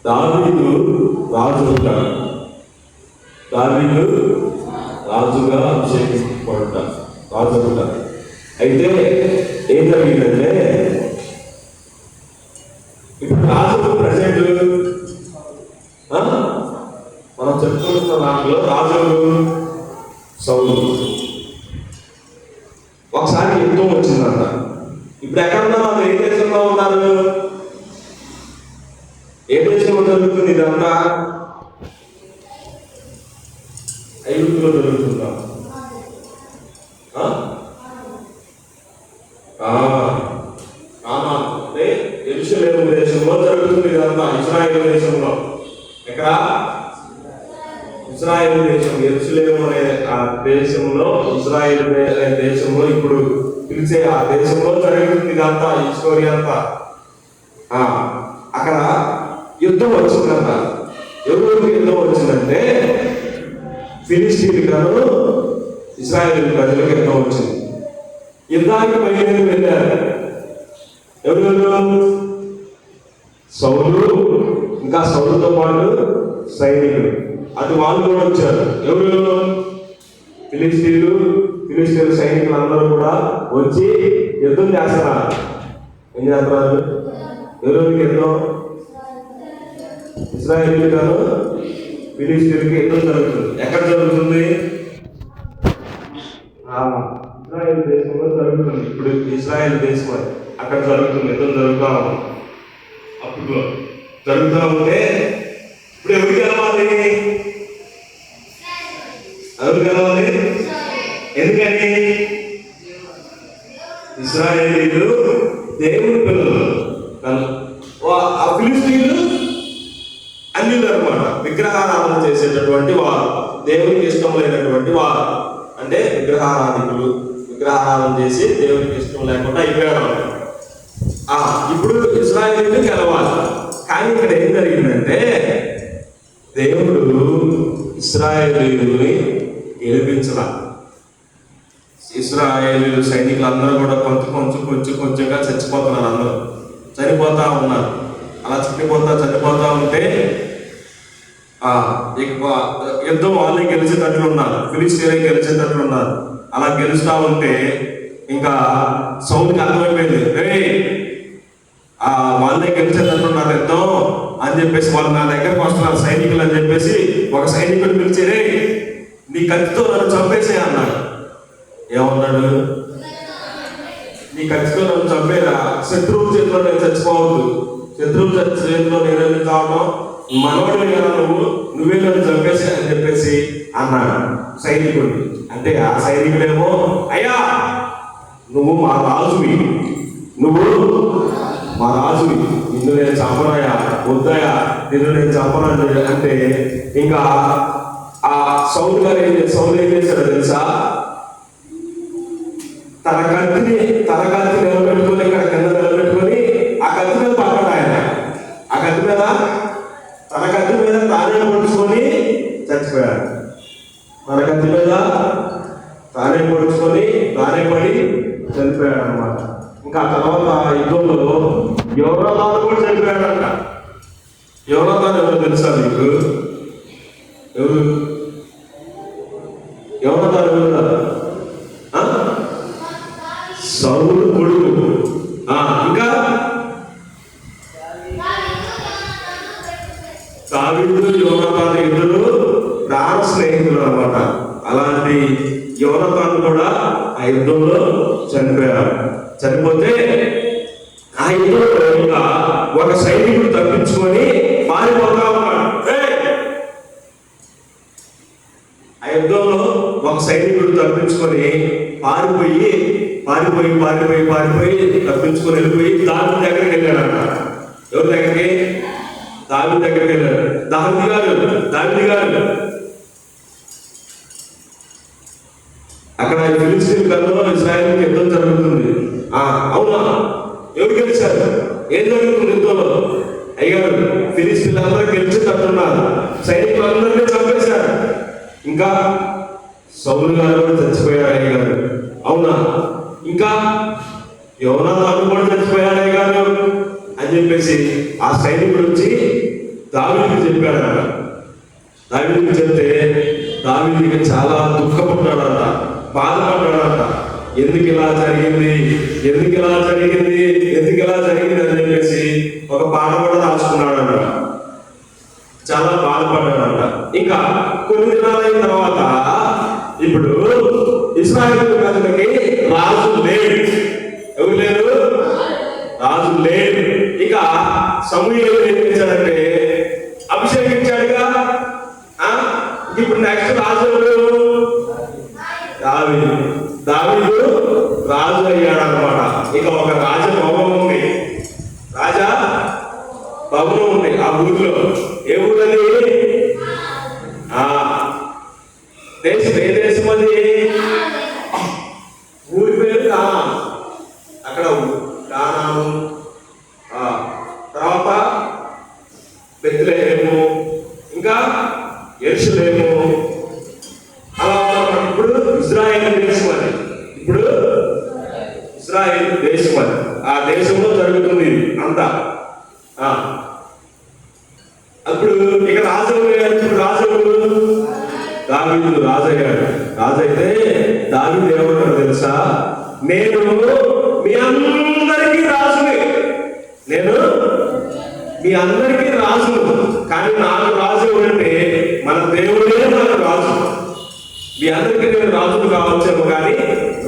దావీదు రాజుగా అభిషేకించబడ్డాడు రాజుగా. అయితే ఏం జరిగిందంటే, ఇప్పుడు రాజు ప్రజెంట్ మనం చెప్పుకుంటున్న దాంట్లో రాజు సౌలు. ఒకసారి యుద్ధం వచ్చిందంట. ఇప్పుడు ఎక్కడున్నా వాళ్ళు ఏ దేశంలో ఉన్నారు? ఏ దేశంలో జరుగుతుంది ఇదంతా? ఐగుప్తులో జరుగుతుందా? అంటే యెరూషలేము దేశంలో జరుగుతుంది ఇదంతా. ఇశ్రాయేలు దేశంలో. ఎక్కడ? ఇశ్రాయేలు దేశం. యెరూషలేము అనే ఆ దేశంలో, ఇశ్రాయేలు అనే దేశంలో, ఇప్పుడు పిలిచే ఆ దేశంలో జరుగుతుంది ఇదంతా. ఈ స్టోరీ అంతా అక్కడ యుద్ధం వచ్చిందంట. ఎవరికి యుద్ధం వచ్చిందంటే ఫిలిష్తీయులకు ఇశ్రాయేలు ప్రజలకు యుద్ధం వచ్చింది. యుద్ధానికి బయలుదేరి వెళ్ళారు. ఎవరు? సౌలు, ఇంకా సౌలుతో పాటు సైనికులు. అది వాళ్ళు కూడా వచ్చారు. ఎవరు? ఫిలిష్తీయులు సైనికులు అందరూ కూడా వచ్చి యుద్ధం చేస్తున్నారు. ఏం చేస్తున్నారు? ఎవరికి యుద్ధం? ఇశ్రాయేలు గారు ఫిలిష్తీయులకి యుద్ధం జరుగుతుంది. ఎక్కడ జరుగుతుంది? ఇశ్రాయేల్ దేశంలో జరుగుతుంది. ఇప్పుడు ఇశ్రాయేల్ దేశం అక్కడ జరుగుతుంది. యుద్ధం జరుగుతూ ఉంది. అప్పుడు జరుగుతూ ఉంటే ఇప్పుడు ఎవరు గెలవాలి? ఎందుకని? ఇశ్రాయేలీలు దేవుని పిల్లలు, ఆ ఫిలిష్తీయులు అన్యులు అన్నమాట. విగ్రహారాధన చేసేటటువంటి వారు, దేవునికి ఇష్టం లేనటువంటి వారు. అంటే విగ్రహారాధికులు, విగ్రహారాధన చేసి దేవునికి ఇష్టం లేకుండా అయిపోయారు. ఇప్పుడు ఇశ్రాయేలీలు గెలవాలి. కానీ ఇక్కడ ఏం జరిగిందంటే, దేవుడు ఇశ్రాయేలీయుల్ని గెలిపించలా. ఇశ్రాయేలీయులు సైనికులు అందరూ కూడా కొంచెంగా చచ్చిపోతున్నారు. అందరూ చనిపోతా ఉన్నారు. అలా చనిపోతా ఉంటే యుద్ధం వాళ్ళే గెలిచేటట్లు ఉన్నారు. ఫిలిష్తీయులే గెలిచేటట్లు ఉన్నారు. అలా గెలుస్తూ ఉంటే ఇంకా సౌలుకి అర్థమైపోయింది, వాళ్ళే గెలిచేటట్లున్నారు యుద్ధం అని చెప్పేసి వాళ్ళు నా దగ్గరకు వస్తున్నారు సైనికులు అని చెప్పేసి ఒక సైనికుడు పిలిచి, నీ కత్తితో నన్ను చంపేసే అన్నాడు. ఏమన్నాడు? నీ కత్తితో నన్ను చంపేరా, శత్రువుల చేతిలో నేను చచ్చిపోవద్దు, శత్రువుల చేతిలో నేను కావడం, మనవాడు కదా నువ్వే నన్ను చంపేసే అని చెప్పేసి అన్నాడు సైనికుడు. అంటే ఆ సైనికుడేమో, అయ్యా నువ్వు మా రాజువి, నిన్ను నేను చంపనాయా, వద్దాయా, నిన్ను నేను చంపను అంటే ఇంకా ఆ సౌలు ఏం చేశాడో తెలుసా? తన కత్తిని నిలబెట్టుకొని ఇక్కడ కింద నిలబెట్టుకొని ఆ కత్తి మీద పడ్డాడు ఆయన. ఆ కత్తి మీద తన కత్తి మీద తానే పొడుచుకొని చచ్చిపోయాడు. తన కత్తి మీద తానే పొడుచుకొని తానే పడి చనిపోయాడు అన్నమాట. ఇంకా తర్వాత యుద్ధంలో యోనాతాను కూడా చనిపోయాడంట. యోనాతాను ఎవరు తెలుసా మీకు? ఎవరు యోనాతాను? ఎవరు? సౌలు కొడుకు. ఇంకా దావీదు యోనాతాను ఇద్దరు ప్రాణ స్నేహితులు అన్నమాట. అలాంటి యోనాతాను కూడా ఆ యుద్ధంలో చనిపోయారు. చనిపోతే ఆ యుద్ధంలో ఒక సైనికుడు తప్పించుకొని పారిపోతా ఉన్నాడు. ఆ యుద్ధంలో ఒక సైనికుడు తప్పించుకొని పారిపోయి తప్పించుకొని వెళ్ళిపోయి దావీదు దగ్గరికి వెళ్ళాడంట. ఎవరి దగ్గరికి? దావీదు దగ్గరికి వెళ్ళాడు. దావీదు గారు అక్కడ ఫిలిష్తీయుల కన్నా ఇశ్రాయేలుకి యుద్ధం జరుగుతుంది. అవునా? ఎవరు గెలిచారు? ఏం జరుగుతుంది యుద్ధంలో? అయ్యారు ఫిలిష్తీయులందరూ గెలిచేటట్టున్నారు. సైనికులందరినీ చంపేశారు. ఇంకా సౌలు గారు కూడా చచ్చిపోయారు అయ్యారు. అవునా? ఇంకా యోనాతాను కూడా చచ్చిపోయాడు అయ్యారు అని చెప్పేసి ఆ సైనికుడు వచ్చి చెప్పాడంట. దావీదుకి చెప్తే దావీదుకి చాలా దుఃఖపడ్డాడంట, బాధపడ్డాడంట. ఎందుకు ఇలా జరిగింది అని చెప్పేసి ఒక పాట కూడా రాసుకున్నాడంట. చాలా బాధపడ్డాడంట. ఇంకా కొన్ని దినాలైన తర్వాత ఇప్పుడు ఇశ్రాయేలు ప్రజలకి రాజు లేడు. ఎవరు లేరు? రాజు లేడు. ఇక సమూయేలు ఏం చేశాడంటే అభిషేకించాడుగా. ఇప్పుడు నెక్స్ట్ రాజు దావీదు రాజు అయ్యాడనమాట. ఇక ఒక రాజభవనం ఉంది, రాజా భవనం ఉంది ఆ ఊరిలో. ఏ ఊరది? దేశం ఏ దేశం అది? ఊరి పేరు కానాను. అక్కడ కానాను, తర్వాత బెత్లెహేము, ఇంకా యెరూషలేము, అలా ఇప్పుడు ఇజ్రాయేల్ దేశం అది. ఇప్పుడు ఇజ్రాయేల్ దేశం అది. ఆ దేశంలో జరుగుతుంది అంతా. అప్పుడు ఇక రాజు దావీదు రాజయ్యాడు. రాజైతే దావీదు ఏమంటాడు తెలుసా? నేను మీ అందరికీ రాజుని, కానీ నాకు రాజు ఎవరంటే మన దేవుడే నాకు రాజు. మీ అందరికీ నేను రాజులు కావచ్చేమో, కానీ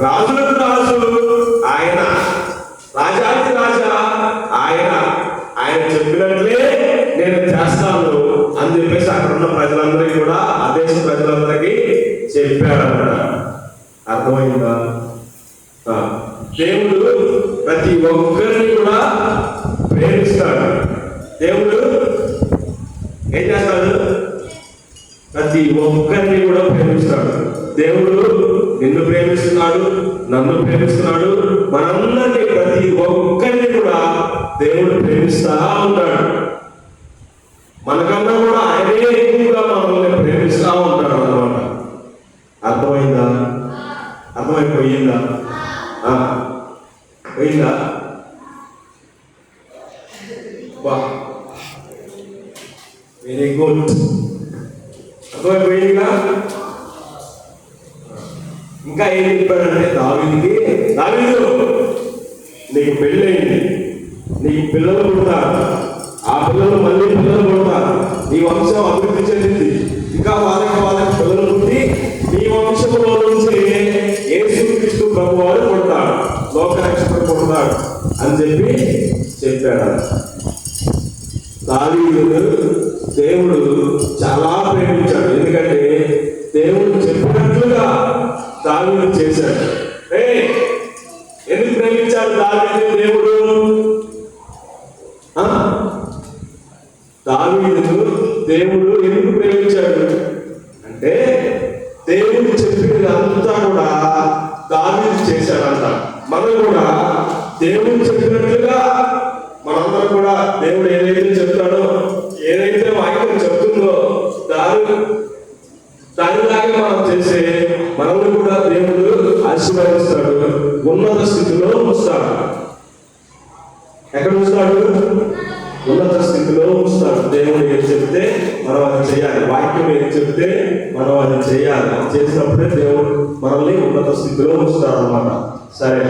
రాజులకు రాజు ఆయన, రాజాది రాజా ఆయన. ఆయన చెప్పినట్లే నేను చేస్తాను అని చెప్పేసి అక్కడ ఉన్న ప్రజలందరికీ కూడా, ఆ దేశ ప్రజలందరికీ చెప్పాడన్నమాట. అర్థమైందా? దేవుడు ప్రతి ఒక్కరిని కూడా ప్రేమిస్తాడు. దేవుడు ఏం చేస్తాడు? ప్రతి ఒక్కరిని కూడా ప్రేమిస్తాడు. దేవుడు నిన్ను ప్రేమిస్తున్నాడు, నన్ను ప్రేమిస్తున్నాడు, మనందరినీ ప్రతి ఒక్కరిని కూడా దేవుడు ప్రేమిస్తా ఉంటాడు. మనకన్నా కూడా ఆయనే ఎక్కువగా మనల్ని ప్రేమిస్తా ఉంటాడు అన్నమాట. అర్థమైందా? అర్థమైపోయిందా? పోయిందా? Very good. అర్థమైపోయిందిగా? ఇంకా ఏం చెప్పాడంటే దావీదుకి, దావీదు నీకు పెళ్ళయింది, నీకు పిల్లలు పుడతారు, ఆ పిల్లలు మళ్ళీ పిల్లలు పుడతారు, నీ వంశం అభివృద్ధి చెందింది, ఇంకా వాళ్ళకి పిల్లలు పుట్టి నీ వంశంలో నుంచి యేసుక్రీస్తు ప్రభువారు పుడతాడు, లోకరక్షకుడు పుడతాడు అని చెప్పాడు. దావీదును దేవుడు చాలా ప్రేమించాడు. ఎందుకంటే దేవుడు చెప్పినట్లుగా దావీదు చేశాడు. ఎందుకు ప్రేమించాడు దావీదు దేవుడు? దావీదును దేవుడు ఎందుకు ప్రేమించాడు అంటే దేవుడు చెప్పినది అంతా కూడా దావీదు చేశాడంట. మనం కూడా దేవుడు చెప్పినట్లుగా, మనందరం కూడా దేవుడు ఏదైతే చెప్తాడో, ఏదైతే వాక్యం చెప్తుందో దానిలాగే మనం చేసే మనల్ని కూడా దేవుడు ఆశీర్వదిస్తాడు, ఉన్నత స్థితిలో ఉంచుతాడు. ఎక్కడ ఉంచుతాడు? ఉన్నత స్థితిలో ఉంచుతాడు. దేవుడు ఏం చెప్తే మనం అది చేయాలి, వాక్యం ఏం చెప్తే మనం అది చేయాలి. చేసినప్పుడే దేవుడు మనల్ని ఉన్నత స్థితిలో ఉంచుతాడు అన్నమాట. సరే.